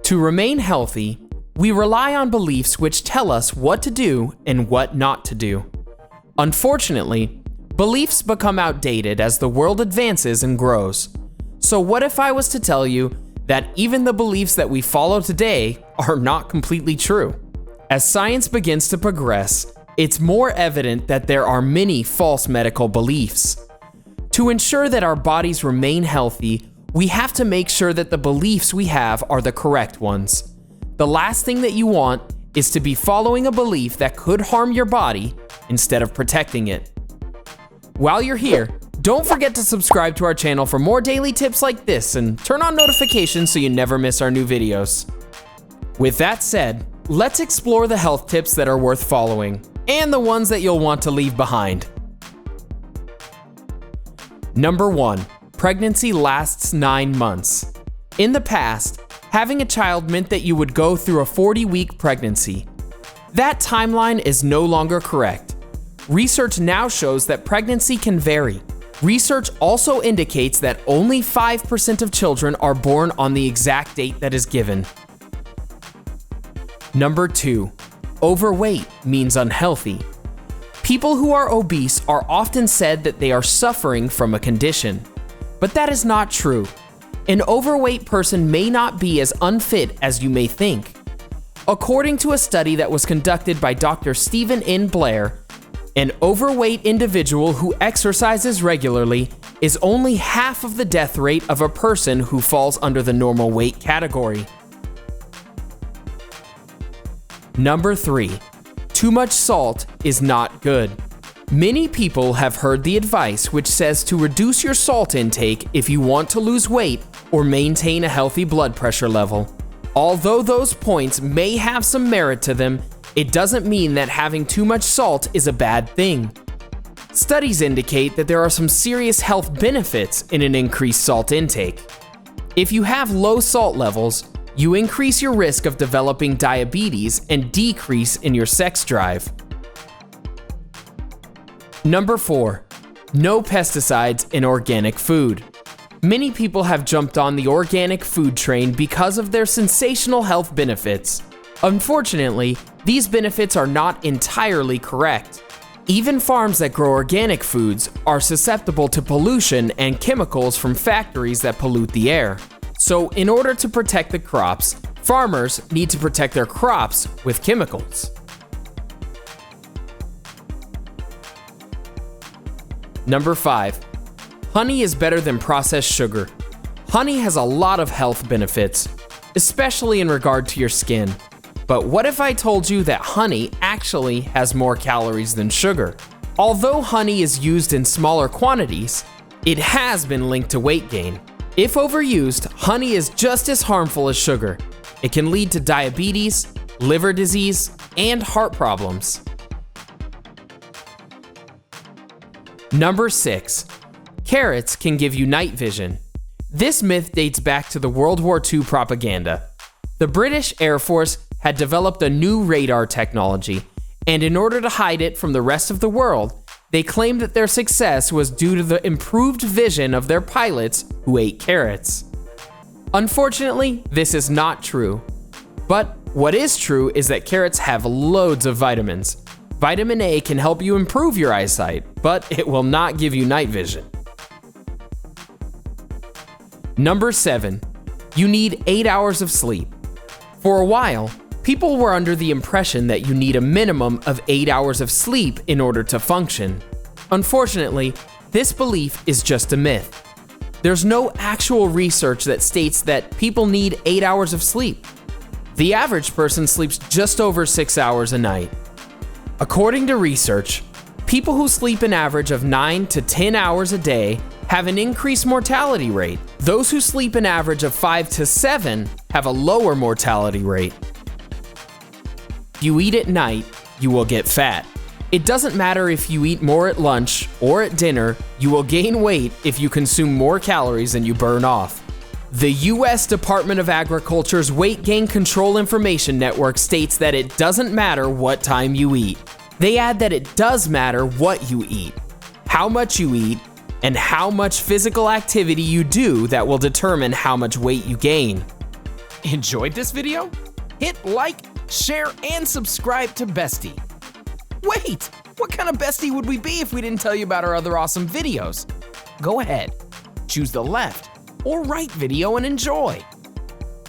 To remain healthy, we rely on beliefs which tell us what to do and what not to do. Unfortunately, beliefs become outdated as the world advances and grows. So what if I was to tell you that even the beliefs that we follow today are not completely true? As science begins to progress, it's more evident that there are many false medical beliefs. To ensure that our bodies remain healthy, we have to make sure that the beliefs we have are the correct ones. The last thing that you want is to be following a belief that could harm your body instead of protecting it. While you're here, don't forget to subscribe to our channel for more daily tips like this and turn on notifications so you never miss our new videos. With that said, let's explore the health tips that are worth following and the ones that you'll want to leave behind. Number 1. Pregnancy lasts 9 months. In the past, having a child meant that you would go through a 40-week pregnancy. That timeline is no longer correct. Research now shows that pregnancy can vary. Research also indicates that only 5% of children are born on the exact date that is given. Number 2. Overweight means unhealthy. People who are obese are often said that they are suffering from a condition. But that is not true. An overweight person may not be as unfit as you may think. According to a study that was conducted by Dr. Stephen N. Blair, an overweight individual who exercises regularly is only half of the death rate of a person who falls under the normal weight category. Number 3. Too much salt is not good. Many people have heard the advice which says to reduce your salt intake if you want to lose weight or maintain a healthy blood pressure level. Although those points may have some merit to them, it doesn't mean that having too much salt is a bad thing. Studies indicate that there are some serious health benefits in an increased salt intake. If you have low salt levels, you increase your risk of developing diabetes and decrease in your sex drive. Number 4. No pesticides in organic food. Many people have jumped on the organic food train because of their sensational health benefits. Unfortunately, these benefits are not entirely correct. Even farms that grow organic foods are susceptible to pollution and chemicals from factories that pollute the air. So, in order to protect the crops, farmers need to protect their crops with chemicals. Number 5. Honey is better than processed sugar. Honey has a lot of health benefits, especially in regard to your skin. But what if I told you that honey actually has more calories than sugar? Although honey is used in smaller quantities, it has been linked to weight gain. If overused, honey is just as harmful as sugar. It can lead to diabetes, liver disease, and heart problems. Number 6. Carrots can give you night vision. This myth dates back to the World War II propaganda. The British Air Force had developed a new radar technology, and in order to hide it from the rest of the world, they claimed that their success was due to the improved vision of their pilots who ate carrots. Unfortunately, this is not true. But what is true is that carrots have loads of vitamins. Vitamin A can help you improve your eyesight, but it will not give you night vision. Number 7. You need 8 hours of sleep. For a while, people were under the impression that you need a minimum of 8 hours of sleep in order to function. Unfortunately, this belief is just a myth. There's no actual research that states that people need 8 hours of sleep. The average person sleeps just over 6 hours a night. According to research, people who sleep an average of 9 to 10 hours a day have an increased mortality rate. Those who sleep an average of 5 to 7 have a lower mortality rate. If you eat at night, you will get fat. It doesn't matter if you eat more at lunch or at dinner, you will gain weight if you consume more calories than you burn off. The U.S. Department of Agriculture's Weight Gain Control Information Network states that it doesn't matter what time you eat. They add that it does matter what you eat, how much you eat, and how much physical activity you do that will determine how much weight you gain. Enjoyed this video? Hit like, share, and subscribe to Bestie. Wait, what kind of bestie would we be if we didn't tell you about our other awesome videos? Go ahead, choose the left or right video and enjoy.